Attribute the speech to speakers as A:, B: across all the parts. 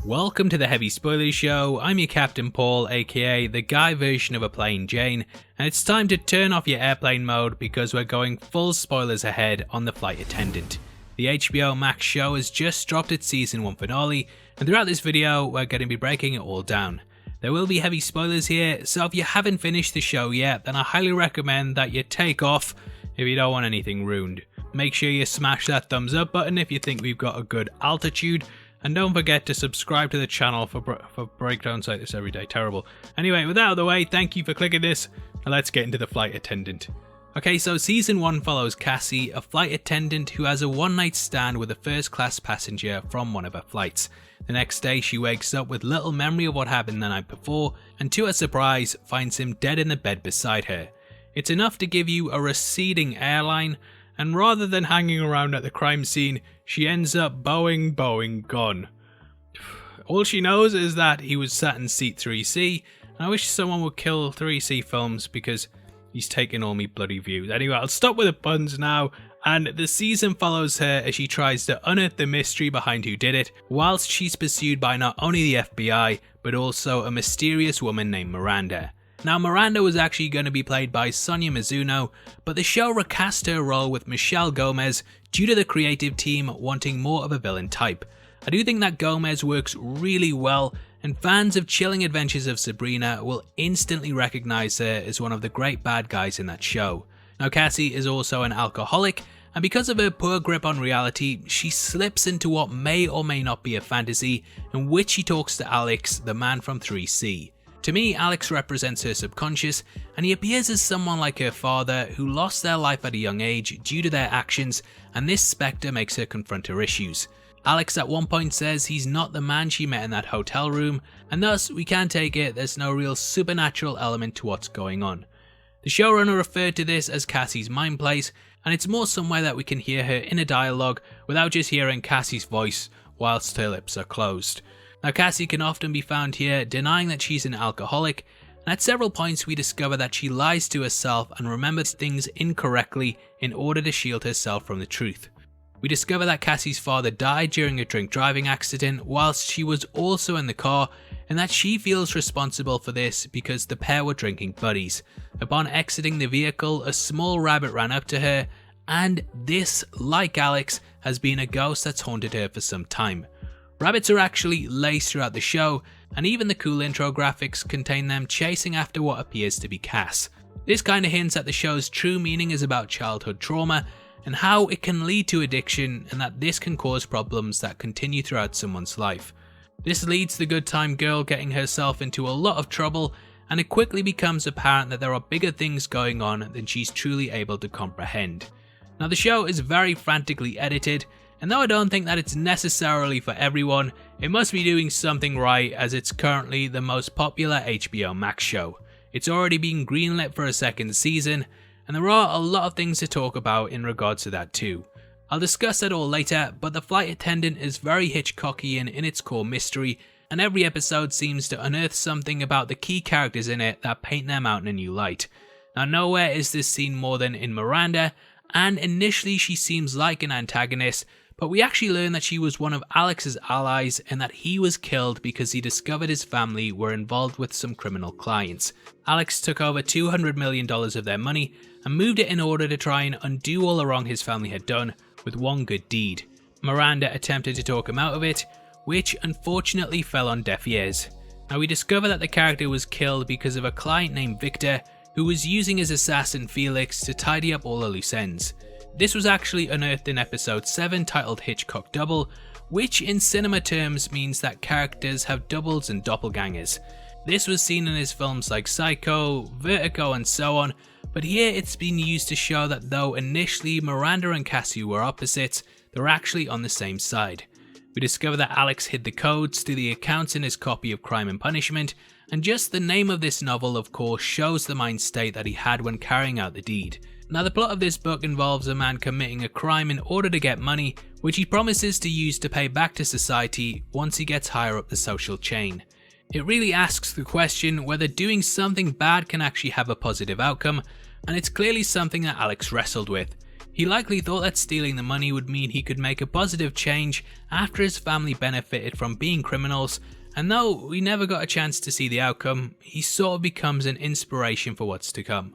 A: Welcome to the Heavy Spoilers Show. I'm your Captain Paul, aka the guy version of a plain Jane, and it's time to turn off your airplane mode because we're going full spoilers ahead on the Flight Attendant. The HBO Max show has just dropped its season 1 finale, and throughout this video we're going to be breaking it all down. There will be heavy spoilers here, so if you haven't finished the show yet, then I highly recommend that you take off if you don't want anything ruined. Make sure you smash that thumbs up button if you think we've got a good altitude, and don't forget to subscribe to the channel for breakdowns like this every day. Terrible. Anyway, with that out of the way, thank you for clicking this, and let's get into the Flight Attendant. Okay, so season 1 follows Cassie, a flight attendant who has a one-night stand with a first-class passenger from one of her flights. The next day, she wakes up with little memory of what happened the night before, and to her surprise, finds him dead in the bed beside her. It's enough to give you a receding airline, and rather than hanging around at the crime scene, she ends up bowing gone. All she knows is that he was sat in seat 3C, and I wish someone would kill 3C films because he's taking all me bloody views. Anyway, I'll stop with the puns now, and the season follows her as she tries to unearth the mystery behind who did it, whilst she's pursued by not only the FBI, but also a mysterious woman named Miranda. Now, Miranda was actually going to be played by Sonia Mizuno, but the show recast her role with Michelle Gomez due to the creative team wanting more of a villain type. I do think that Gomez works really well, and fans of Chilling Adventures of Sabrina will instantly recognise her as one of the great bad guys in that show. Now, Cassie is also an alcoholic, and because of her poor grip on reality, she slips into what may or may not be a fantasy in which she talks to Alex, the man from 3C. To me, Alex represents her subconscious, and he appears as someone like her father who lost their life at a young age due to their actions, and this spectre makes her confront her issues. Alex at one point says he's not the man she met in that hotel room, and thus we can take it there's no real supernatural element to what's going on. The showrunner referred to this as Cassie's mind place, and it's more somewhere that we can hear her inner dialogue without just hearing Cassie's voice whilst her lips are closed. Now, Cassie can often be found here denying that she's an alcoholic, and at several points we discover that she lies to herself and remembers things incorrectly in order to shield herself from the truth. We discover that Cassie's father died during a drink driving accident whilst she was also in the car, and that she feels responsible for this because the pair were drinking buddies. Upon exiting the vehicle, a small rabbit ran up to her, and this, like Alex, has been a ghost that's haunted her for some time. Rabbits are actually laced throughout the show, and even the cool intro graphics contain them chasing after what appears to be Cass. This kind of hints at the show's true meaning is about childhood trauma, and how it can lead to addiction, and that this can cause problems that continue throughout someone's life. This leads the good time girl getting herself into a lot of trouble, and it quickly becomes apparent that there are bigger things going on than she's truly able to comprehend. Now, the show is very frantically edited, and though I don't think that it's necessarily for everyone, it must be doing something right as it's currently the most popular HBO Max show. It's already been greenlit for a second season, and there are a lot of things to talk about in regards to that too. I'll discuss that all later, but the Flight Attendant is very Hitchcockian in its core mystery, and every episode seems to unearth something about the key characters in it that paint them out in a new light. Now, nowhere is this seen more than in Miranda, and initially she seems like an antagonist, but we actually learn that she was one of Alex's allies and that he was killed because he discovered his family were involved with some criminal clients. Alex took over $200 million of their money and moved it in order to try and undo all the wrong his family had done with one good deed. Miranda attempted to talk him out of it, which unfortunately fell on deaf ears. Now, we discover that the character was killed because of a client named Victor who was using his assassin Felix to tidy up all the loose ends. This was actually unearthed in episode 7 titled Hitchcock Double, which in cinema terms means that characters have doubles and doppelgangers. This was seen in his films like Psycho, Vertigo and so on, but here it's been used to show that though initially Miranda and Cassie were opposites, they were actually on the same side. We discover that Alex hid the codes to the accounts in his copy of Crime and Punishment, and just the name of this novel of course shows the mind state that he had when carrying out the deed. Now, the plot of this book involves a man committing a crime in order to get money, which he promises to use to pay back to society once he gets higher up the social chain. It really asks the question whether doing something bad can actually have a positive outcome, and it's clearly something that Alex wrestled with. He likely thought that stealing the money would mean he could make a positive change after his family benefited from being criminals, and though we never got a chance to see the outcome, he sort of becomes an inspiration for what's to come.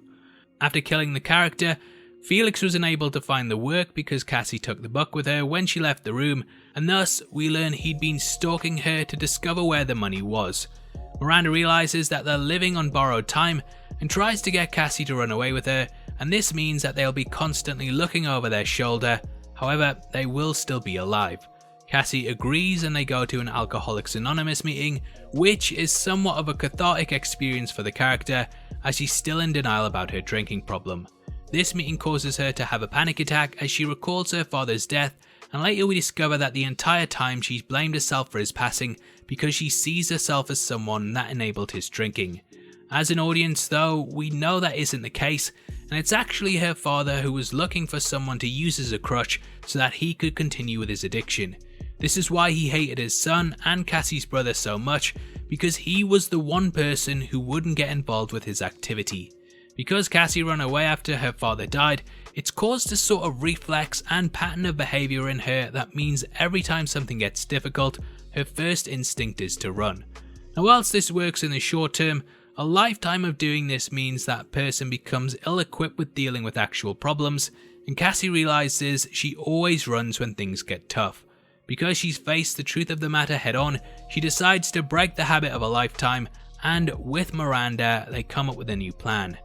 A: After killing the character, Felix was unable to find the work because Cassie took the buck with her when she left the room, and thus we learn he'd been stalking her to discover where the money was. Miranda realizes that they're living on borrowed time and tries to get Cassie to run away with her, and this means that they'll be constantly looking over their shoulder. However, they will still be alive. Cassie agrees and they go to an Alcoholics Anonymous meeting, which is somewhat of a cathartic experience for the character as she's still in denial about her drinking problem. This meeting causes her to have a panic attack as she recalls her father's death, and later we discover that the entire time she's blamed herself for his passing because she sees herself as someone that enabled his drinking. As an audience though, we know that isn't the case, and it's actually her father who was looking for someone to use as a crutch so that he could continue with his addiction. This is why he hated his son and Cassie's brother so much, because he was the one person who wouldn't get involved with his activity. Because Cassie ran away after her father died, it's caused a sort of reflex and pattern of behaviour in her that means every time something gets difficult, her first instinct is to run. Now whilst this works in the short term, a lifetime of doing this means that person becomes ill-equipped with dealing with actual problems, and Cassie realises she always runs when things get tough. Because she's faced the truth of the matter head on, she decides to break the habit of a lifetime, and with Miranda, they come up with a new plan.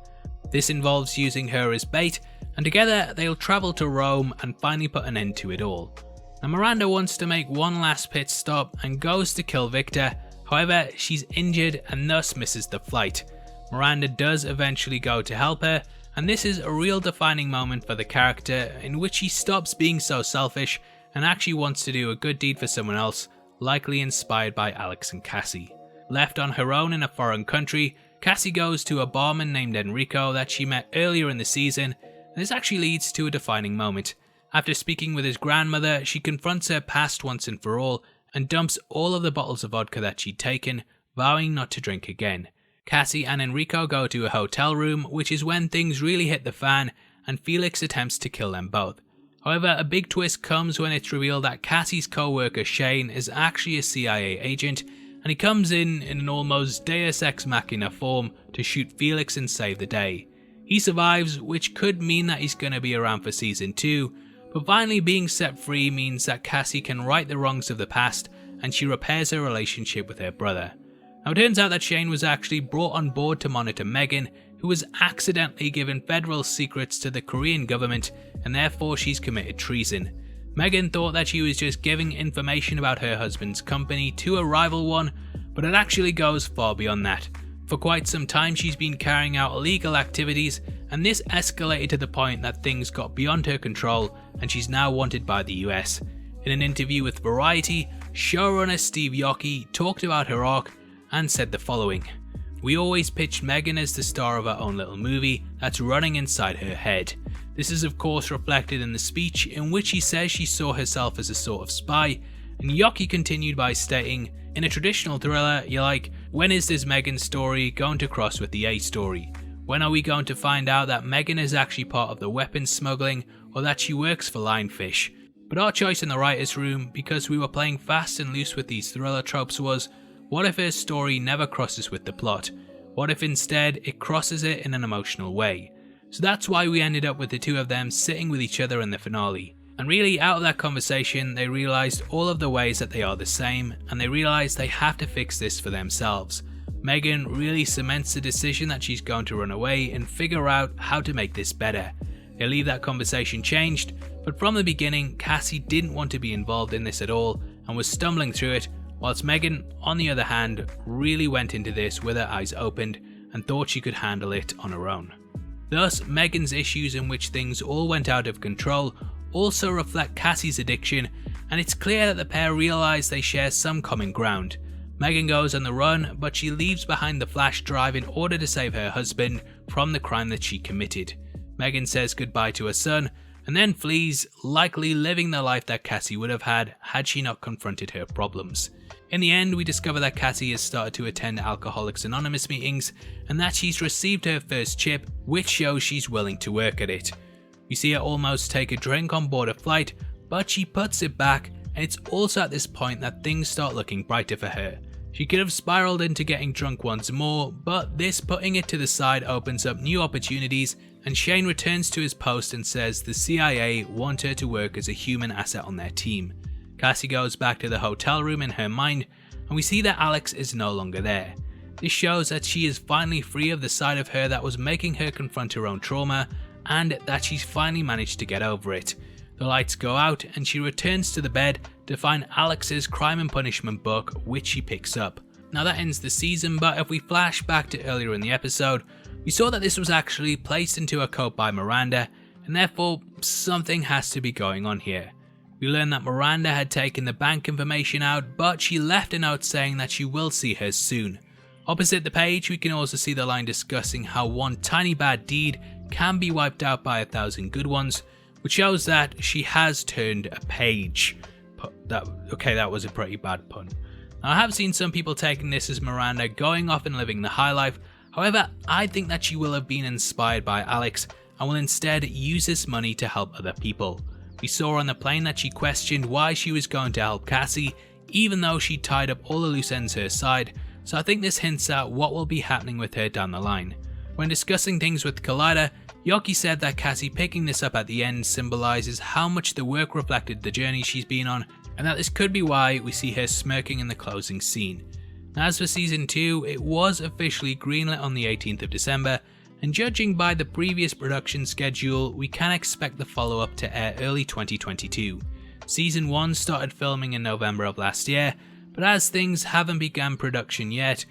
A: This involves using her as bait, and together they'll travel to Rome and finally put an end to it all. Now Miranda wants to make one last pit stop and goes to kill Victor, however she's injured and thus misses the flight. Miranda does eventually go to help her, and this is a real defining moment for the character in which he stops being so selfish and actually wants to do a good deed for someone else, likely inspired by Alex and Cassie. Left on her own in a foreign country, Cassie goes to a barman named Enrico that she met earlier in the season, and this actually leads to a defining moment. After speaking with his grandmother, she confronts her past once and for all, and dumps all of the bottles of vodka that she'd taken, vowing not to drink again. Cassie and Enrico go to a hotel room, which is when things really hit the fan, and Felix attempts to kill them both. However, a big twist comes when it's revealed that Cassie's co-worker Shane is actually a CIA agent, and he comes in an almost Deus Ex Machina form to shoot Felix and save the day. He survives, which could mean that he's going to be around for season 2, but finally being set free means that Cassie can right the wrongs of the past, and she repairs her relationship with her brother. Now it turns out that Shane was actually brought on board to monitor Megan, who was accidentally given federal secrets to the Korean government, and therefore she's committed treason. Megan thought that she was just giving information about her husband's company to a rival one, but it actually goes far beyond that. For quite some time she's been carrying out illegal activities, and this escalated to the point that things got beyond her control and she's now wanted by the US. In an interview with Variety, showrunner Steve Yockey talked about her arc and said the following: "We always pitched Megan as the star of her own little movie that's running inside her head. This is of course reflected in the speech in which she says she saw herself as a sort of spy," and Yockey continued by stating, "In a traditional thriller, you're like, when is this Megan story going to cross with the A story? When are we going to find out that Megan is actually part of the weapons smuggling or that she works for Lionfish? But our choice in the writer's room, because we were playing fast and loose with these thriller tropes, was, what if her story never crosses with the plot? What if instead it crosses it in an emotional way? So that's why we ended up with the two of them sitting with each other in the finale. And really out of that conversation they realised all of the ways that they are the same, and they realised they have to fix this for themselves. Megan really cements the decision that she's going to run away and figure out how to make this better. They leave that conversation changed, but from the beginning Cassie didn't want to be involved in this at all and was stumbling through it, whilst Megan, on the other hand, really went into this with her eyes opened and thought she could handle it on her own. Thus, Megan's issues in which things all went out of control also reflect Cassie's addiction, and it's clear that the pair realise they share some common ground. Megan goes on the run, but she leaves behind the flash drive in order to save her husband from the crime that she committed. Megan says goodbye to her son, and then flees, likely living the life that Cassie would have had she not confronted her problems. In the end, we discover that Cassie has started to attend Alcoholics Anonymous meetings, and that she's received her first chip, which shows she's willing to work at it. We see her almost take a drink on board a flight, but she puts it back, and it's also at this point that things start looking brighter for her. She could have spiraled into getting drunk once more, but this putting it to the side opens up new opportunities, and Shane returns to his post and says the CIA want her to work as a human asset on their team. Cassie goes back to the hotel room in her mind, and we see that Alex is no longer there. This shows that she is finally free of the side of her that was making her confront her own trauma, and that she's finally managed to get over it. The lights go out and she returns to the bed to find Alex's Crime and Punishment book, which she picks up. Now that ends the season, but if we flash back to earlier in the episode, we saw that this was actually placed into a coat by Miranda, and therefore something has to be going on here. We learn that Miranda had taken the bank information out, but she left a note saying that she will see her soon. Opposite the page, we can also see the line discussing how one tiny bad deed can be wiped out by 1,000 good ones, which shows that she has turned a page. That was a pretty bad pun. Now, I have seen some people taking this as Miranda going off and living the high life. However, I think that she will have been inspired by Alex and will instead use this money to help other people. We saw on the plane that she questioned why she was going to help Cassie, even though she tied up all the loose ends her side, so I think this hints at what will be happening with her down the line. When discussing things with Collider, Yoki said that Cassie picking this up at the end symbolises how much the work reflected the journey she's been on, and that this could be why we see her smirking in the closing scene. Now, as for season 2, it was officially greenlit on the 18th of December, and judging by the previous production schedule, we can expect the follow-up to air early 2022. Season 1 started filming in November of last year, but as things haven't begun production yet,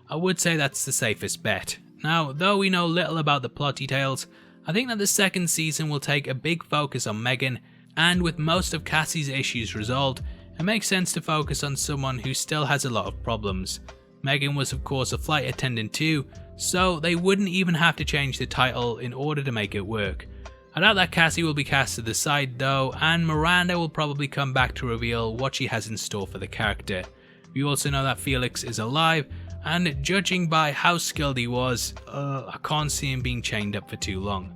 A: I would say that's the safest bet. Now, though we know little about the plot details, I think that the second season will take a big focus on Megan, and with most of Cassie's issues resolved, it makes sense to focus on someone who still has a lot of problems. Megan was of course a flight attendant too, so they wouldn't even have to change the title in order to make it work. I doubt that Cassie will be cast to the side though, and Miranda will probably come back to reveal what she has in store for the character. We also know that Felix is alive, and judging by how skilled he was, I can't see him being chained up for too long.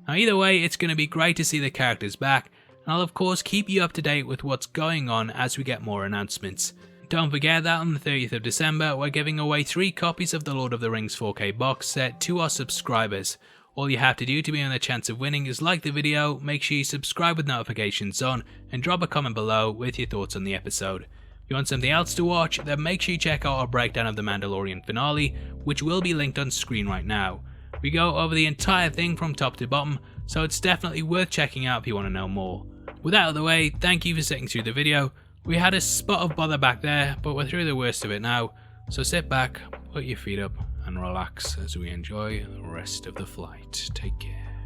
A: Now either way, it's going to be great to see the characters back, and I'll of course keep you up to date with what's going on as we get more announcements. Don't forget that on the 30th of December, we're giving away 3 copies of the Lord of the Rings 4K box set to our subscribers. All you have to do to be on the chance of winning is like the video, make sure you subscribe with notifications on, and drop a comment below with your thoughts on the episode. If you want something else to watch, then make sure you check out our breakdown of the Mandalorian finale, which will be linked on screen right now. We go over the entire thing from top to bottom, so it's definitely worth checking out if you want to know more. With that out of the way, thank you for sitting through the video. We had a spot of bother back there, but we're through the worst of it now, so sit back, put your feet up, and relax as we enjoy the rest of the flight. Take care.